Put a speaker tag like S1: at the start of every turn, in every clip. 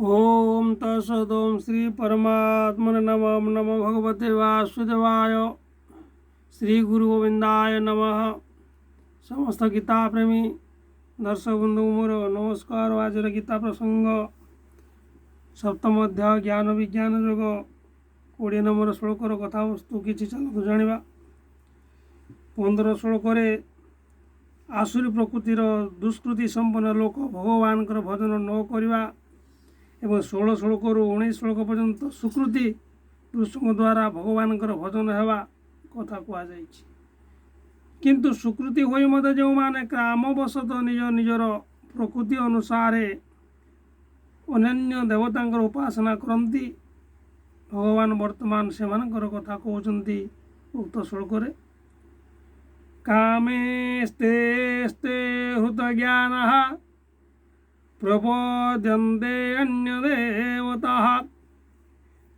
S1: ओम तत्सत्। ओम श्री परमात्मने नमः। नमो भगवते वासुदेवाय। श्री गुरु गोविंदाय नमः। समस्त गीता प्रेमी दर्शक बंधु मोर नमस्कार। आज गीता प्रसंग सप्तम अध्याय ज्ञान विज्ञान योग 20 नंबर श्लोकर कथावस्तु किसी चलतु जाना। 15 श्लोक आसुरी प्रकृतिर दुष्कृति संपन्न लोक भगवान भजन न करवा एवं 16 श्लोक 19 श्लोक पर्यंत सुकृति पुरुषों द्वारा भगवान भजन हेबा कथा कहुई। किंतु सुकृति होई मते जो माने कामवशत निज निजर प्रकृति अनुसार अन्य देवता उपासना करती भगवान वर्तमान से कथा कहते उक्त श्लोक कामेस्ते स्ते हुत ज्ञान प्रपद्यन्ते अन्य देवता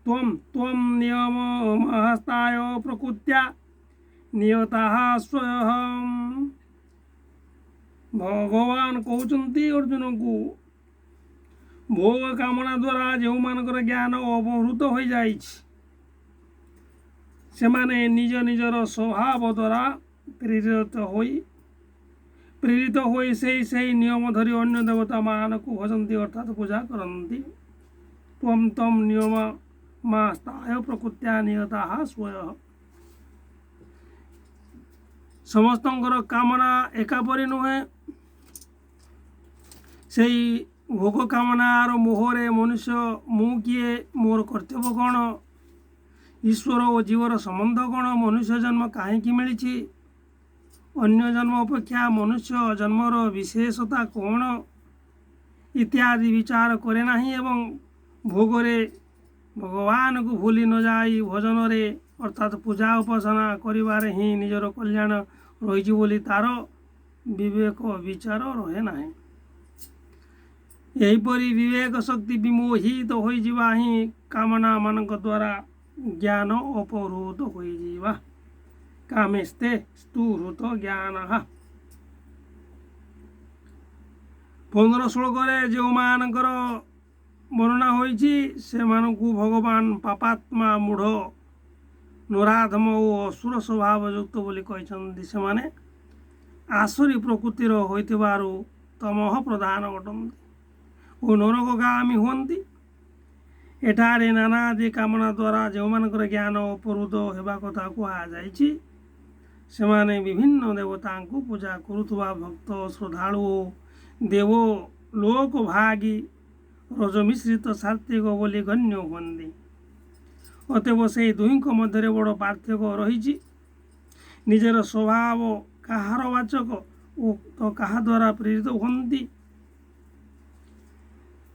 S1: त्वं त्वं नियमहस्ताय प्रकृत्या नियतः स्वयं। भगवान कहते अर्जुन को भोग कामना द्वारा जो मानकर ज्ञान अपहृत हो जाए से माने निज निजर स्वभाव द्वारा प्रेरित हो से नियम धरी अन्य देवता मान को भजती अर्थात पूजा करती। तम तम नियम मास्ताय प्रकृत्या नियता स्वयं। समस्त कामना एकापरी नुहे। से भोग कामनार मोहरे मनुष्य मु किए मोर कर्तव्य कौन ईश्वर और जीवर संबंध कौन मनुष्य जन्म कहीं मिली अन्य जन्म अपेक्षा मनुष्य जन्मर विशेषता कौन इत्यादि विचार करे नहीं एवं भोगरे भगवान को भूली न जाई भजन रे अर्थात पूजा उपासना करिवारे ही निजर कल्याण रही बोली तार विवेक विचार रहे नहीं। यहीपरि विवेक शक्ति विमोहित हो जावा ही कामना मान द्वारा ज्ञान अपहृत हो जावा। कामेस्ते स्तुहृत ज्ञान। 15 श्लोक जो मानकर वर्णना होइछि से मानकु भगवान पापात्मा मूढ़ नराधम और असुर स्वभाव युक्त बोली कहते। से माने आसुरी प्रकृतिर होइतिबारु तमह प्रधान अटंती और नरकगामी हुअन्ति। एठारे नानादि कामना द्वारा जो मानकर ज्ञान अपहृत हेबा कथा कहुई। से माने विभिन्न देवता को पूजा करुवा भक्त श्रद्धालु देव लोक भागी रजमिश्रित सात्विक बोली गण्य हुअन्ति। अतएव से दुहीं मध्य बड़ पार्थक्य रही। निजर स्वभाव कहार वाचक तो कहा द्वारा प्रेरित हुअन्ति।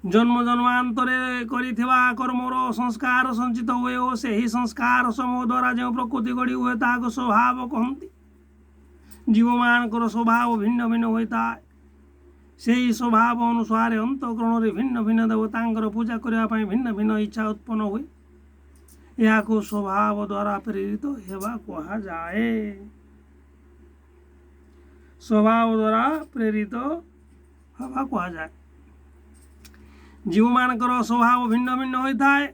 S1: जन्म जन्मांतरे करिथिबा कर्मर संस्कार संचित हुए और से ही संस्कार समूह द्वारा जो प्रकृति गढ़ी हुए ताको स्वभाव कहती। जीव मानकर स्वभाव भिन्न भिन्न होता है। से ही स्वभाव अनुसार अंतःकरण रे भिन्न भिन्न देवतांकर पूजा करने भिन्न भिन्न इच्छा उत्पन्न हुए। यह को स्वभाव द्वारा प्रेरित हेबा कहा जाए। स्वभाव द्वारा प्रेरित हेबा कहा जाए। जीव मानकर स्वभाव भिन्न भिन्न होता है।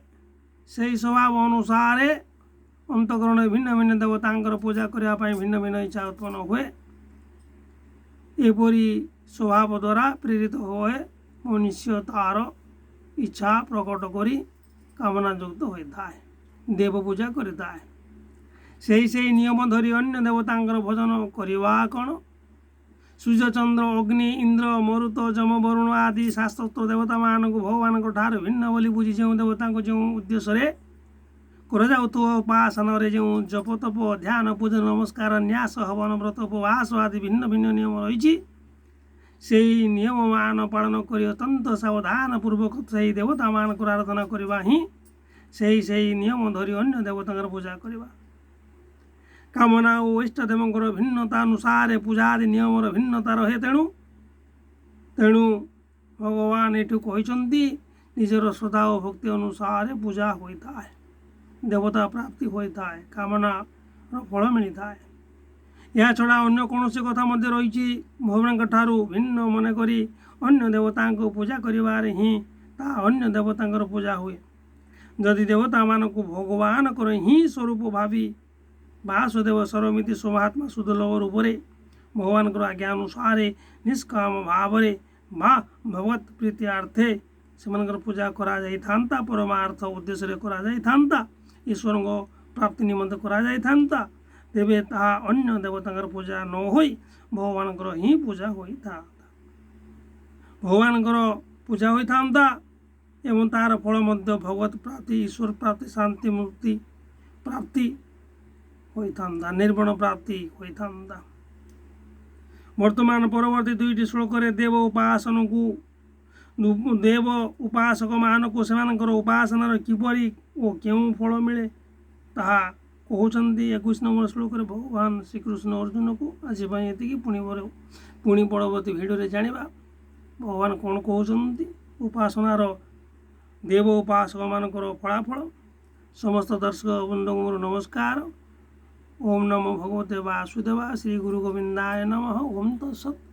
S1: से स्वभाव अनुसार अंतःकरण भिन्न भिन्न देवतांकर पूजा करने भिन्न भिन्न इच्छा उत्पन्न हुए। एपरी स्वभाव द्वारा प्रेरित हुए मनुष्य तार इच्छा प्रकट करी कामना युक्त होता है देव पूजा करता है। से नियम धरी अन्य देवतांकर भजन करवा कौन सूर्य चंद्र अग्नि इंद्र मरुत जम वरुण आदि शास्त्रोक्त देवता मान को भगवान ठार भिन्न बोली बुझी जो देवता को जो उद्देश्य उपासन जो जप तप ध्यान पूजन नमस्कार न्यास हवन व्रत उपवास आदि भिन्न भिन्न नियम रही। से नियम मान पालन कर अत्यंत सावधान पूर्वक से देवता मान को आराधना करवा ही से नियम धरी अन्य देवता पूजा करवा। कामना और इष्टदेवंकर भिन्नता अनुसार पूजा आदि नियम भिन्नता रहे। तेणु तेणु भगवान ये कहते निजर श्रद्धा और भक्ति अनुसार पूजा होता है देवता प्राप्ति होता है कामना फल मिलता है। यह छड़ा अन्य कौन कथा मध्य रही भगवान ठारू भिन्न मन करी अन्य देवता को पूजा करिवारे ही ତାହା ଅନ୍ୟ ଦେବତାଙ୍କର ପୂଜା ହୁଏ। ଯଦି ଦେବତାମାନଙ୍କୁ ଭଗବାନଙ୍କର ହିଁ ସ୍ୱରୂପ ଭାବି ବାସୁଦେବ ସର୍ଵମିତି ସ୍ୱଭାତ୍ମା ସୁଦୁର୍ଲଭ ରୂପରେ ଭଗବାନଙ୍କର ଆଜ୍ଞା ଅନୁସାରେ ନିଷ୍କାମ ଭାବରେ ବା ଭଗବତ ପ୍ରୀତ୍ୟାର୍ଥେ ସେମାନଙ୍କର ପୂଜା କରାଯାଇଥାନ୍ତା, ପରମାର୍ଥ ଉଦ୍ଦେଶ୍ୟରେ କରାଯାଇଥାନ୍ତା, ଈଶ୍ୱରଙ୍କ ପ୍ରାପ୍ତି ନିମନ୍ତେ କରାଯାଇଥାନ୍ତା, ତେବେ ତାହା ଅନ୍ୟ ଦେବତାଙ୍କର ପୂଜା ନ ହୋଇ ଭଗବାନଙ୍କର ହିଁ ପୂଜା ହୋଇଥାନ୍ତା। ଭଗବାନଙ୍କର ପୂଜା ହୋଇଥାନ୍ତା ଏବଂ ତାହାର ଫଳ ମଧ୍ୟ ଭଗବତ ପ୍ରାପ୍ତି, ଈଶ୍ୱର ପ୍ରାପ୍ତି, ଶାନ୍ତି, ମୁକ୍ତି ପ୍ରାପ୍ତି ହୋଇଥାନ୍ତା, ନିର୍ବାଣ ପ୍ରାପ୍ତି ହୋଇଥାନ୍ତା। ବର୍ତ୍ତମାନ ପରବର୍ତ୍ତୀ ଦୁଇଟି ଶ୍ଲୋକରେ ଦେବ ଉପାସକମାନଙ୍କୁ ସେମାନଙ୍କର ଉପାସନାର କିପରି ଓ କେଉଁ ଫଳ ମିଳେ ତାହା କହୁଛନ୍ତି। 21 ନମ୍ବର ଶ୍ଲୋକରେ ଭଗବାନ ଶ୍ରୀକୃଷ୍ଣ ଅର୍ଜୁନକୁ। ଆଜି ପାଇଁ ଏତିକି। ପୁଣି ପରବର୍ତ୍ତୀ ଭିଡ଼ିଓରେ ଜାଣିବା ଭଗବାନ କ'ଣ କହୁଛନ୍ତି ଉପାସନାର ଦେବ ଉପାସକମାନଙ୍କର ଫଳାଫଳ। ସମସ୍ତ ଦର୍ଶକ ବୃନ୍ଦଙ୍କୁ ମୋର ନମସ୍କାର। ଓମ୍ ନମୋ ଭଗବତେ ବାସୁଦେବାୟ। ଶ୍ରୀ ଗୁରୁ ଗୋବିନ୍ଦାୟ ନମଃ। ଓମ୍ ତତ୍ସତ୍।